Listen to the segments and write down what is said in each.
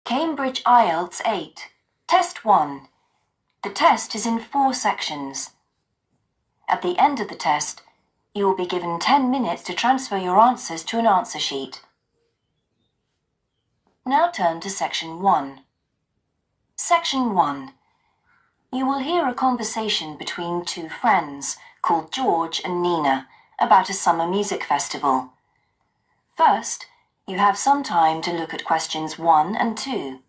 Cambridge IELTS 8, Test-1. The test is in 4 sections. At the end of the test, you will be given 10 minutes to transfer your answers to an answer sheet. Now turn to Section 1. Section 1. You will hear a conversation between 2 friends called George and Nina about a summer music festival. First, you have some time to look at questions 1 and 2.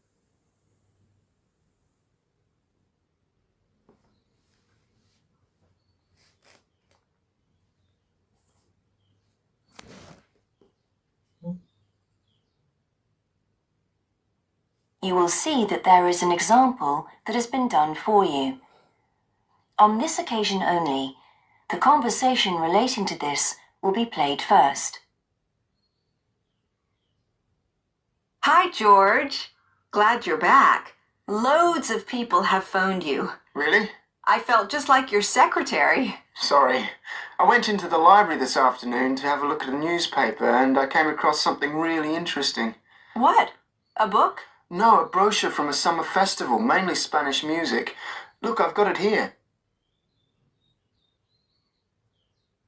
You will see that there is an example that has been done for you. On this occasion only, the conversation relating to this will be played first. Hi, George. Glad you're back. Loads of people have phoned you. Really? I felt just like your secretary. Sorry. I went into the library this afternoon to have a look at a newspaper and I came across something really interesting. What? A book? No, a brochure from a summer festival, mainly Spanish music. Look, I've got it here.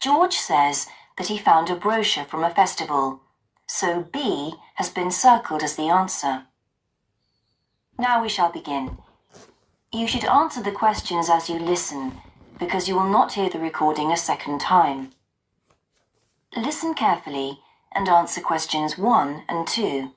George says that he found a brochure from a festival, so B has been circled as the answer. Now we shall begin. You should answer the questions as you listen, because you will not hear the recording a second time. Listen carefully and answer questions 1 and 2.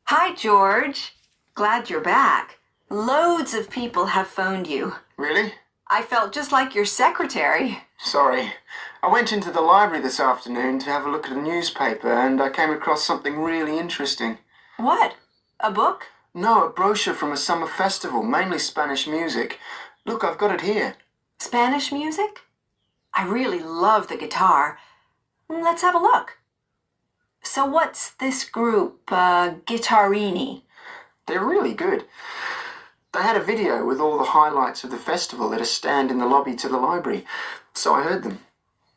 Hi, George. Glad you're back. Loads of people have phoned you. Really? I felt just like your secretary. Sorry. I went into the library this afternoon to have a look at a newspaper and I came across something really interesting. What? A book? No, a brochure from a summer festival, mainly Spanish music. Look, I've got it here. Spanish music? I really love the guitar. Let's have a look. So what's this group, Guittarini? They're really good. They had a video with all the highlights of the festival at a stand in the lobby to the library, so I heard them.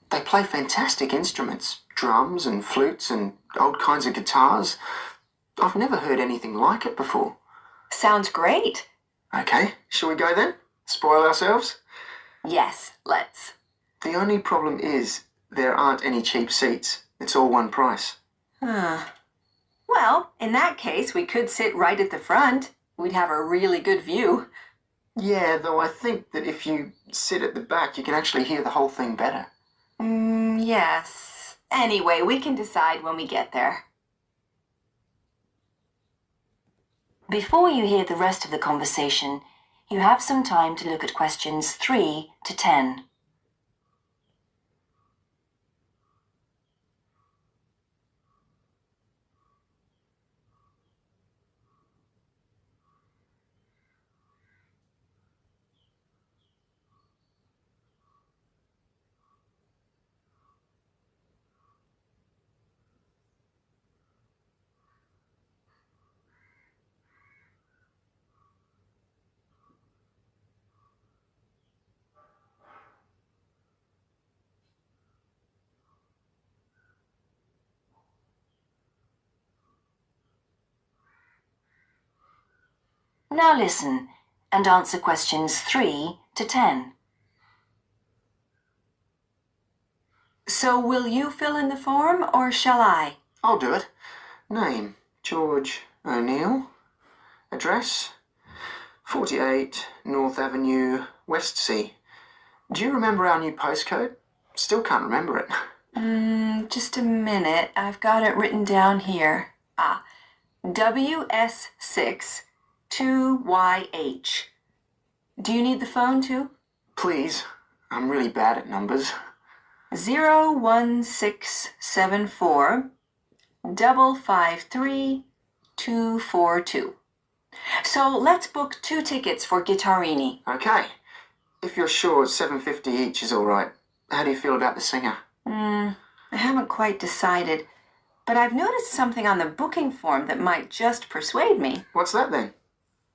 They play fantastic instruments, drums and flutes and old kinds of guitars. I've never heard anything like it before. Sounds great. Okay, shall we go then? Spoil ourselves? Yes, let's. The only problem is there aren't any cheap seats. It's all one price. Well, in that case, we could sit right at the front. We'd have a really good view. Yeah, though I think that if you sit at the back, you can actually hear the whole thing better. Yes. Anyway, we can decide when we get there. Before you hear the rest of the conversation, you have some time to look at questions 3 to 10. Now listen and answer questions 3 to 10. So will you fill in the form or shall I? I'll do it. Name, George O'Neill. Address, 48 North Avenue, Westsea. Do you remember our new postcode? Still can't remember it. Just a minute. I've got it written down here. WS6 2YH. Do you need the phone too? Please. I'm really bad at numbers. 01674 553 242. So let's book 2 tickets for Guittarini. Okay. If you're sure $7.50 each is all right. How do you feel about the singer? I haven't quite decided, but I've noticed something on the booking form that might just persuade me. What's that then?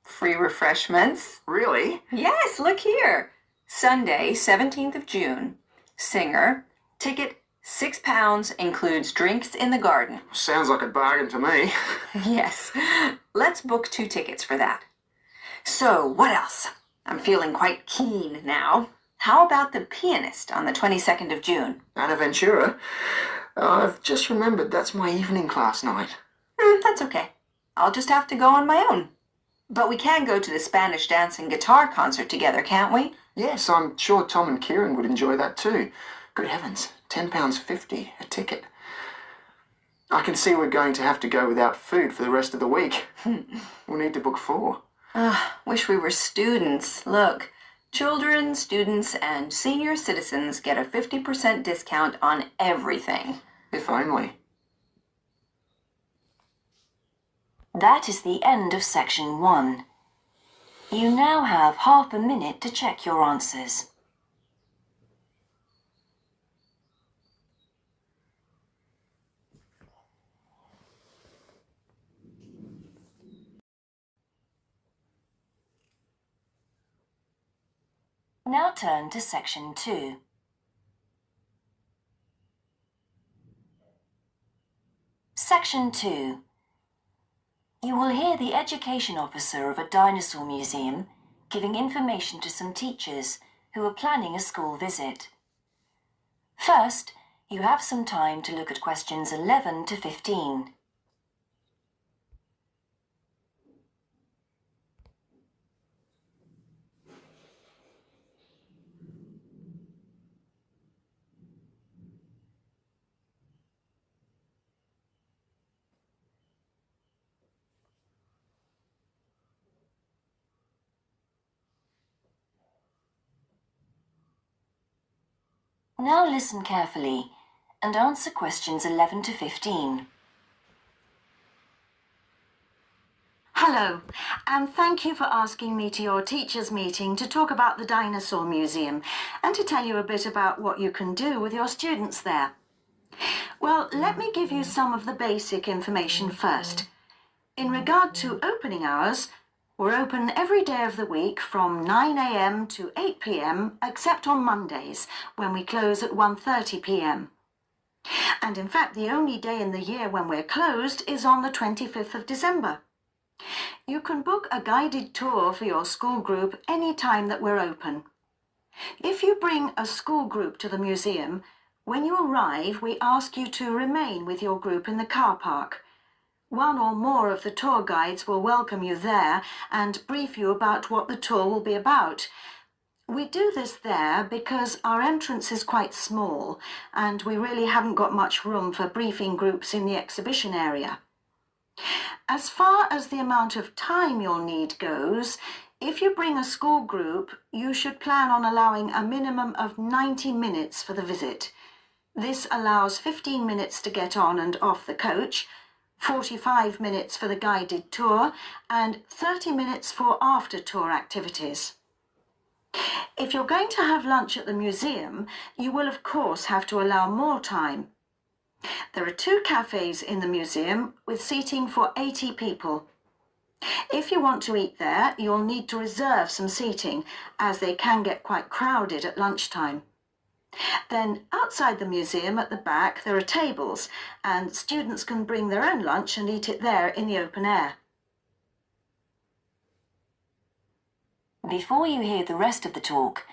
Free refreshments. Really? Yes, look here. Sunday, 17th of June. Singer. Ticket $6 £6 includes drinks in the garden. Sounds like a bargain to me. Yes, let's book 2 tickets for that. So, what else? I'm feeling quite keen now. How about the pianist on the 22nd of June? Anna Ventura? I've just remembered that's my evening class night. That's okay. I'll just have to go on my own. But we can go to the Spanish dance and guitar concert together, can't we? Yes, I'm sure Tom and Kieran would enjoy that too. Good heavens, £10.50 a ticket. I can see we're going to have to go without food for the rest of the week. We'll need to book 4. Wish we were students. Look, children, students, and senior citizens get a 50% discount on everything. If only. That is the end of section 1. You now have half a minute to check your answers. Now turn to section 2. Section 2. You will hear the education officer of a dinosaur museum giving information to some teachers who are planning a school visit. First, you have some time to look at questions 11 to 15. Now listen carefully and answer questions 11 to 15. Hello, and thank you for asking me to your teachers' meeting to talk about the Dinosaur Museum and to tell you a bit about what you can do with your students there. Well, let me give you some of the basic information first. In regard to opening hours, we're open every day of the week from 9 a.m. to 8 p.m. except on Mondays, when we close at 1:30 p.m. And in fact, the only day in the year when we're closed is on the 25th of December. You can book a guided tour for your school group any time that we're open. If you bring a school group to the museum, when you arrive, we ask you to remain with your group in the car park. One or more of the tour guides will welcome you there and brief you about what the tour will be about. We do this there because our entrance is quite small and we really haven't got much room for briefing groups in the exhibition area. As far as the amount of time you'll need goes, if you bring a school group, you should plan on allowing a minimum of 90 minutes for the visit. This allows 15 minutes to get on and off the coach, 45 minutes for the guided tour, and 30 minutes for after-tour activities. If you're going to have lunch at the museum, you will of course have to allow more time. There are 2 cafes in the museum with seating for 80 people. If you want to eat there, you'll need to reserve some seating, as they can get quite crowded at lunchtime. Then, outside the museum at the back, there are tables, and students can bring their own lunch and eat it there in the open air. Before you hear the rest of the talk,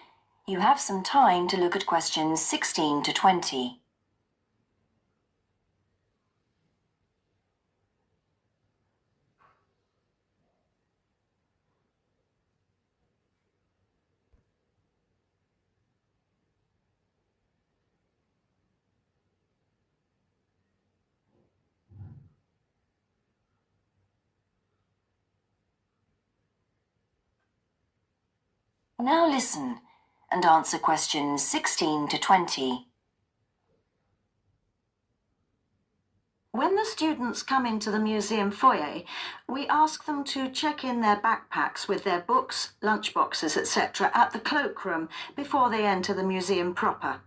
you have some time to look at questions 16 to 20. Now listen and answer questions 16 to 20. When the students come into the museum foyer, we ask them to check in their backpacks with their books, lunchboxes, etc. at the cloakroom before they enter the museum proper.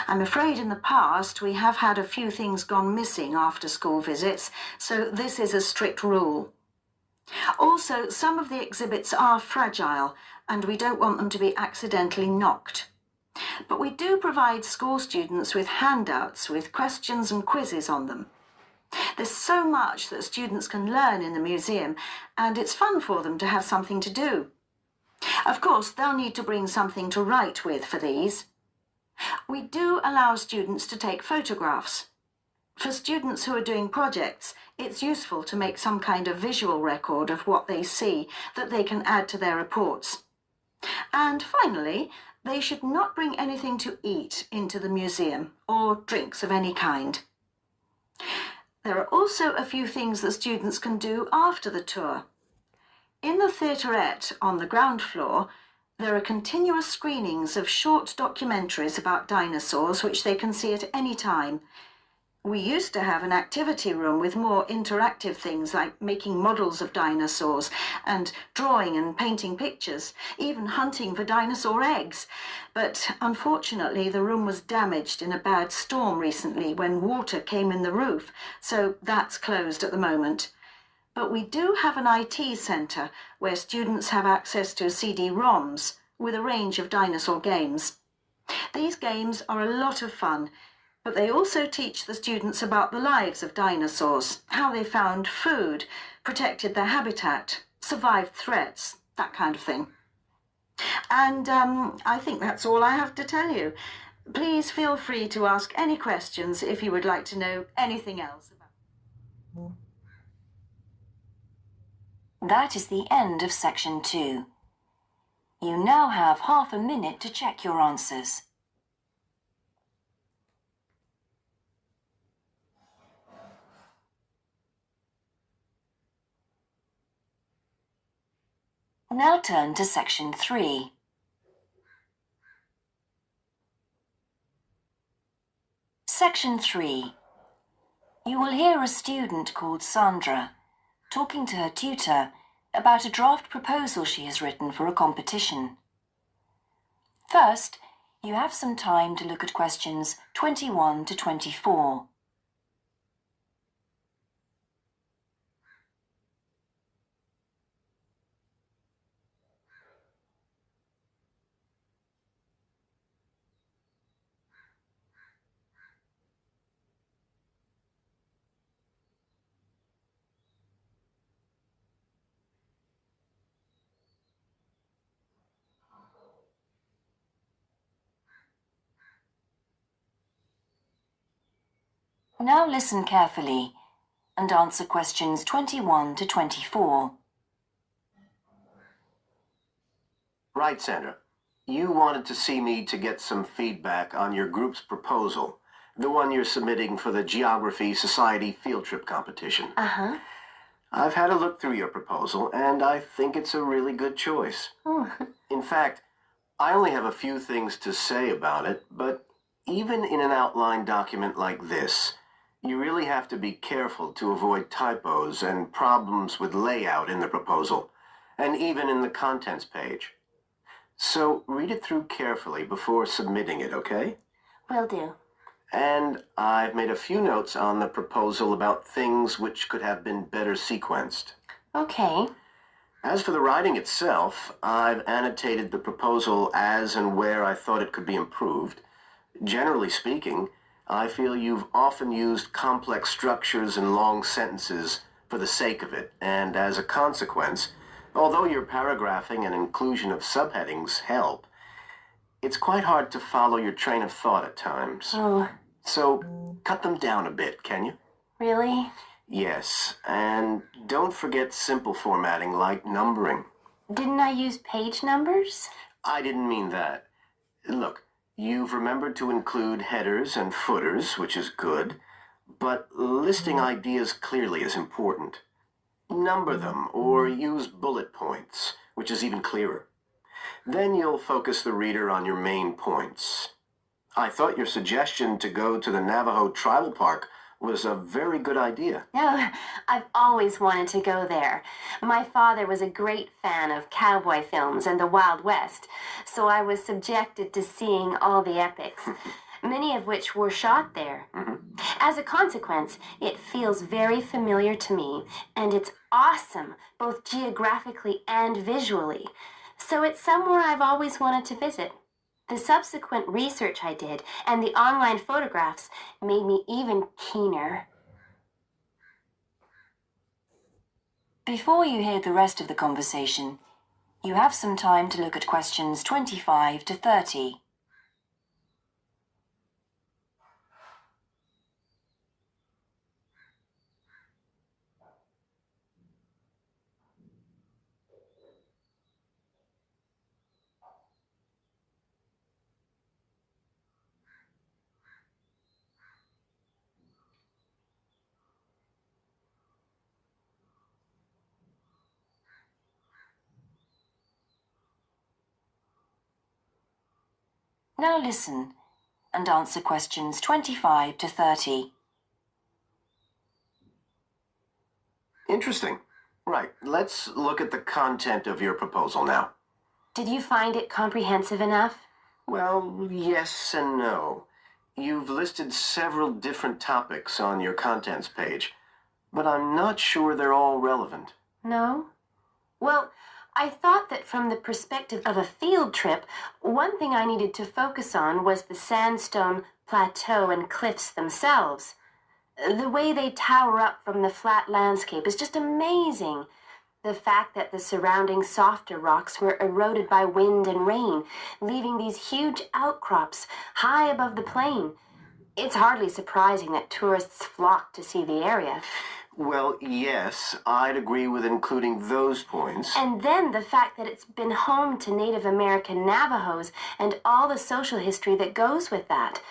I'm afraid in the past we have had a few things gone missing after school visits, so this is a strict rule. Also, some of the exhibits are fragile and we don't want them to be accidentally knocked. But we do provide school students with handouts with questions and quizzes on them. There's so much that students can learn in the museum, and it's fun for them to have something to do. Of course, they'll need to bring something to write with for these. We do allow students to take photographs. For students who are doing projects, it's useful to make some kind of visual record of what they see that they can add to their reports. And finally, they should not bring anything to eat into the museum or drinks of any kind. There are also a few things that students can do after the tour. In the theaterette on the ground floor, there are continuous screenings of short documentaries about dinosaurs which they can see at any time. We used to have an activity room with more interactive things like making models of dinosaurs and drawing and painting pictures, even hunting for dinosaur eggs. But unfortunately, the room was damaged in a bad storm recently when water came in the roof, so that's closed at the moment. But we do have an IT centre where students have access to CD-ROMs with a range of dinosaur games. These games are a lot of fun, but they also teach the students about the lives of dinosaurs, how they found food, protected their habitat, survived threats, that kind of thing. And I think that's all I have to tell you. Please feel free to ask any questions if you would like to know anything else about. That is the end of section 2. You now have half a minute to check your answers. Now turn to section 3. Section 3. You will hear a student called Sandra talking to her tutor about a draft proposal she has written for a competition. First, you have some time to look at questions 21 to 24. Now listen carefully and answer questions 21 to 24. Right, Sandra. You wanted to see me to get some feedback on your group's proposal, the one you're submitting for the Geography Society field trip competition. Uh-huh. I've had a look through your proposal, and I think it's a really good choice. Oh. In fact, I only have a few things to say about it, but even in an outline document like this, you really have to be careful to avoid typos and problems with layout in the proposal, and even in the contents page. So read it through carefully before submitting it, okay? Will do. And I've made a few notes on the proposal about things which could have been better sequenced. Okay. As for the writing itself, I've annotated the proposal as and where I thought it could be improved. Generally speaking, I feel you've often used complex structures and long sentences for the sake of it, and as a consequence, although your paragraphing and inclusion of subheadings help, it's quite hard to follow your train of thought at times. Oh, So, cut them down a bit, can you? really? Yes, and don't forget simple formatting like numbering. Didn't I use page numbers? I didn't mean that. Look, you've remembered to include headers and footers, which is good, but listing ideas clearly is important. Number them or use bullet points, which is even clearer. Then you'll focus the reader on your main points. I thought your suggestion to go to the Navajo Tribal Park was a very good idea. No, I've always wanted to go there. My father was a great fan of cowboy films and the Wild West, so I was subjected to seeing all the epics, many of which were shot there. As a consequence, it feels very familiar to me, and it's awesome, both geographically and visually. So it's somewhere I've always wanted to visit. The subsequent research I did and the online photographs made me even keener. Before you hear the rest of the conversation, you have some time to look at questions 25 to 30. Now listen and answer questions 25 to 30. Interesting. Right, let's look at the content of your proposal now. Did you find it comprehensive enough? Well, yes and no. You've listed several different topics on your contents page, but I'm not sure they're all relevant. No? Well, I thought that from the perspective of a field trip, one thing I needed to focus on was the sandstone plateau and cliffs themselves. The way they tower up from the flat landscape is just amazing. The fact that the surrounding softer rocks were eroded by wind and rain, leaving these huge outcrops high above the plain. It's hardly surprising that tourists flock to see the area. Well, yes, I'd agree with including those points. And then the fact that it's been home to Native American Navajos and all the social history that goes with that.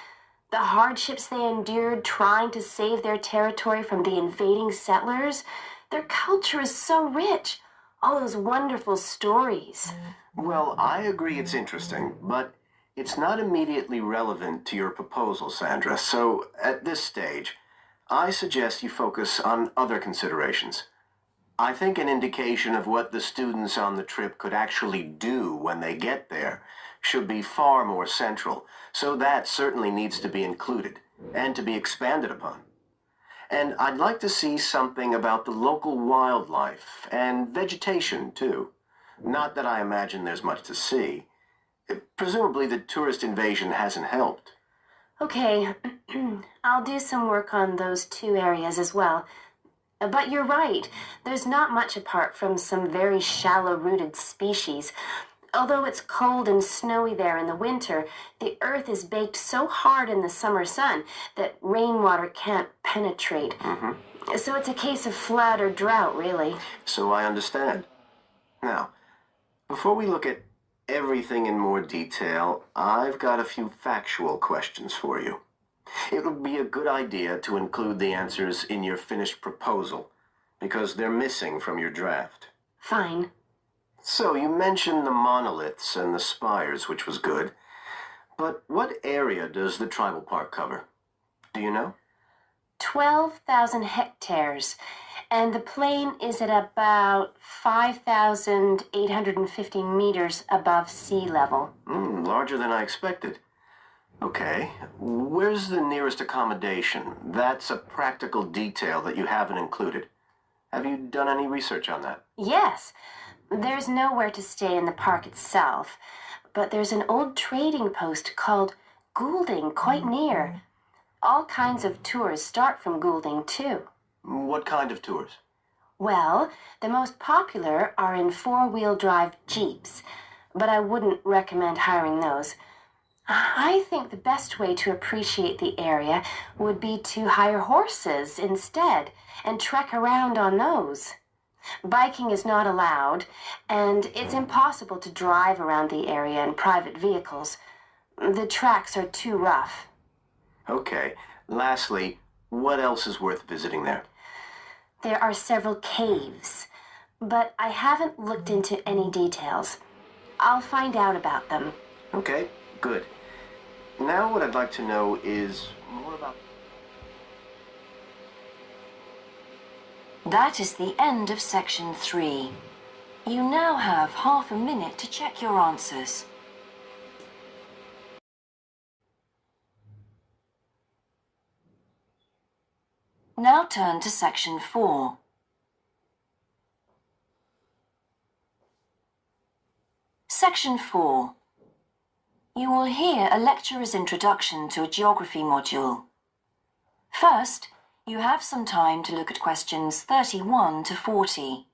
The hardships they endured trying to save their territory from the invading settlers. Their culture is so rich. All those wonderful stories. Well, I agree it's interesting, but it's not immediately relevant to your proposal, Sandra. So, at this stage, I suggest you focus on other considerations. I think an indication of what the students on the trip could actually do when they get there should be far more central, so that certainly needs to be included and to be expanded upon. And I'd like to see something about the local wildlife and vegetation, too. Not that I imagine there's much to see. Presumably the tourist invasion hasn't helped. Okay, I'll do some work on those two areas as well. But you're right, there's not much apart from some very shallow-rooted species. Although it's cold and snowy there in the winter, the earth is baked so hard in the summer sun that rainwater can't penetrate. So it's a case of flood or drought, really. So I understand. Now, before we look at everything in more detail, I've got a few factual questions for you. It would be a good idea to include the answers in your finished proposal, because they're missing from your draft. Fine. So, you mentioned the monoliths and the spires, which was good. But what area does the tribal park cover? Do you know? 12,000 hectares, and the plain is at about 5,850 meters above sea level. Larger than I expected. Okay, where's the nearest accommodation? That's a practical detail that you haven't included. Have you done any research on that? Yes, there's nowhere to stay in the park itself, but there's an old trading post called Goulding quite near. All kinds of tours start from Goulding, too. What kind of tours? Well, the most popular are in four-wheel drive Jeeps, but I wouldn't recommend hiring those. I think the best way to appreciate the area would be to hire horses instead and trek around on those. Biking is not allowed, and it's impossible to drive around the area in private vehicles. The tracks are too rough. Okay. Lastly, what else is worth visiting there? There are several caves, but I haven't looked into any details. I'll find out about them. Okay, good. Now what I'd like to know is more about... That is the end of section 3. You now have half a minute to check your answers. Now turn to section 4. Section 4. You will hear a lecturer's introduction to a geography module. First, you have some time to look at questions 31 to 40.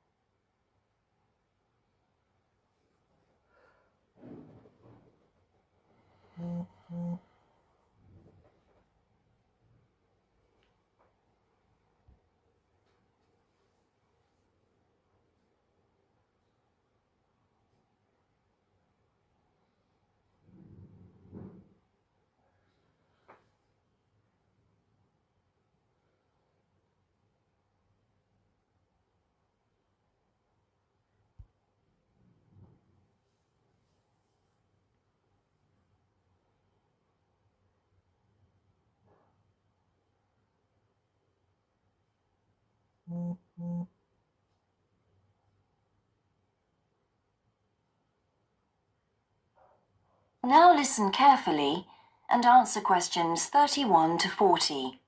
Now listen carefully and answer questions 31 to 40.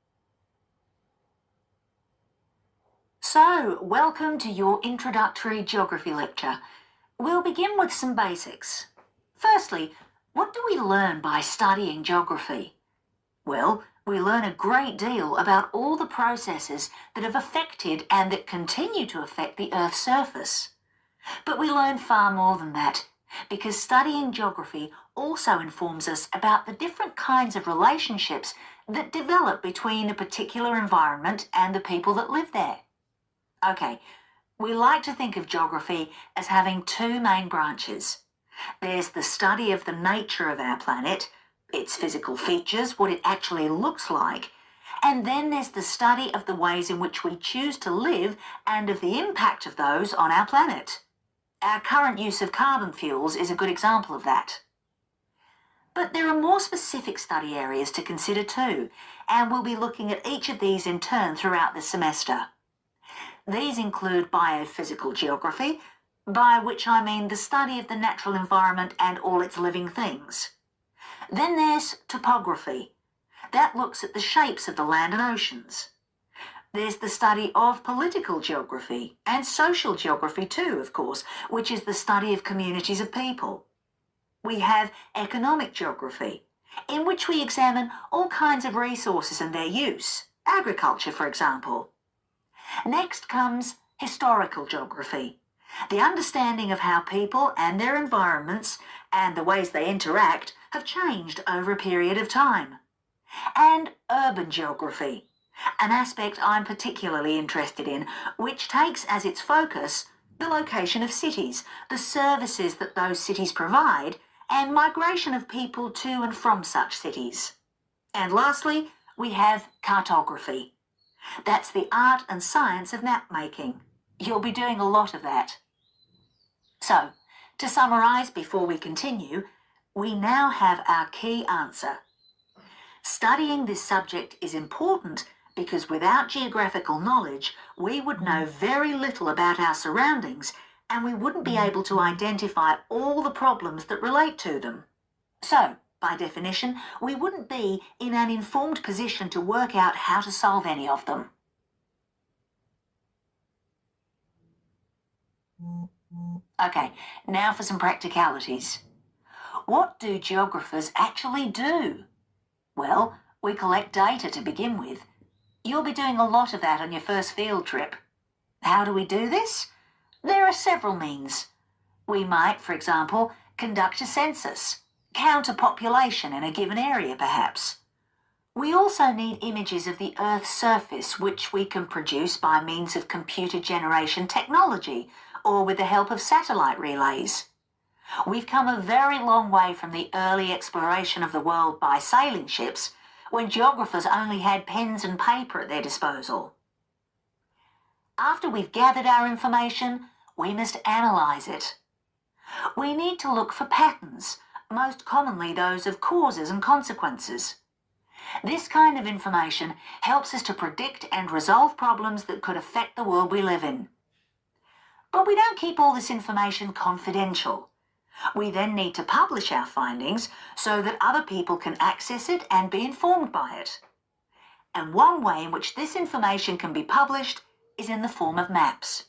So, welcome to your introductory geography lecture. We'll begin with some basics. Firstly, what do we learn by studying geography? Well, we learn a great deal about all the processes that have affected and that continue to affect the Earth's surface. But we learn far more than that, because studying geography also informs us about the different kinds of relationships that develop between a particular environment and the people that live there. Okay, we like to think of geography as having two main branches. There's the study of the nature of our planet, its physical features, what it actually looks like, and then there's the study of the ways in which we choose to live and of the impact of those on our planet. Our current use of carbon fuels is a good example of that. But there are more specific study areas to consider too, and we'll be looking at each of these in turn throughout the semester. These include biophysical geography, by which I mean the study of the natural environment and all its living things. Then there's topography. That looks at the shapes of the land and oceans. There's the study of political geography and social geography too, of course, which is the study of communities of people. We have economic geography, in which we examine all kinds of resources and their use, agriculture, for example. Next comes historical geography, the understanding of how people and their environments and the ways they interact have changed over a period of time. And urban geography, an aspect I'm particularly interested in, which takes as its focus the location of cities, the services that those cities provide, and migration of people to and from such cities. And lastly, we have cartography. That's the art and science of map making. You'll be doing a lot of that. So, to summarise before we continue, we now have our key answer. Studying this subject is important because without geographical knowledge, we would know very little about our surroundings and we wouldn't be able to identify all the problems that relate to them. So, by definition, we wouldn't be in an informed position to work out how to solve any of them. Okay, now for some practicalities. What do geographers actually do? Well, we collect data to begin with. You'll be doing a lot of that on your first field trip. How do we do this? There are several means. We might, for example, conduct a census, count a population in a given area perhaps. We also need images of the Earth's surface which we can produce by means of computer generation technology or with the help of satellite relays. We've come a very long way from the early exploration of the world by sailing ships when geographers only had pens and paper at their disposal. After we've gathered our information, we must analyse it. We need to look for patterns, most commonly those of causes and consequences. This kind of information helps us to predict and resolve problems that could affect the world we live in. But we don't keep all this information confidential. We then need to publish our findings so that other people can access it and be informed by it. And one way in which this information can be published is in the form of maps.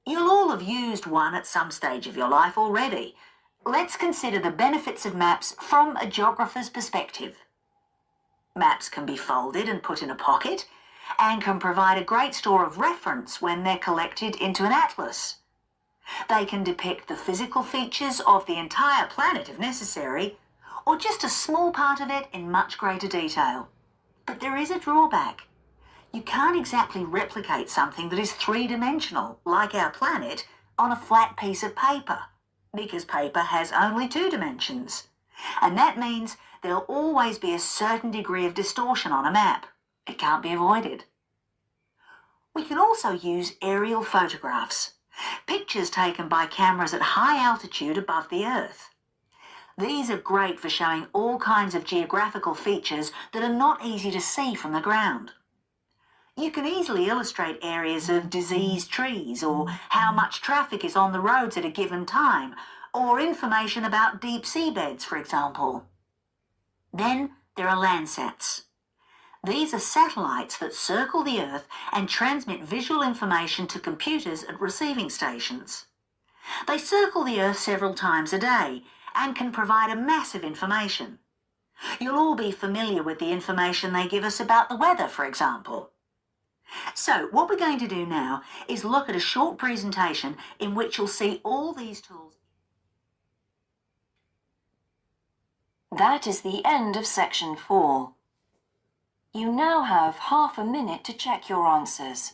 You'll all have used one at some stage of your life already. Let's consider the benefits of maps from a geographer's perspective. Maps can be folded and put in a pocket and can provide a great store of reference when they're collected into an atlas. They can depict the physical features of the entire planet if necessary, or just a small part of it in much greater detail. But there is a drawback. You can't exactly replicate something that is three-dimensional, like our planet, on a flat piece of paper, because paper has only 2 dimensions. And that means there'll always be a certain degree of distortion on a map. It can't be avoided. We can also use aerial photographs, pictures taken by cameras at high altitude above the Earth. These are great for showing all kinds of geographical features that are not easy to see from the ground. You can easily illustrate areas of diseased trees, or how much traffic is on the roads at a given time, or information about deep seabeds, for example. Then there are Landsats. These are satellites that circle the Earth and transmit visual information to computers at receiving stations. They circle the Earth several times a day and can provide a massive information. You'll all be familiar with the information they give us about the weather, for example. So what we're going to do now is look at a short presentation in which you'll see all these tools. That is the end of section 4. You now have half a minute to check your answers.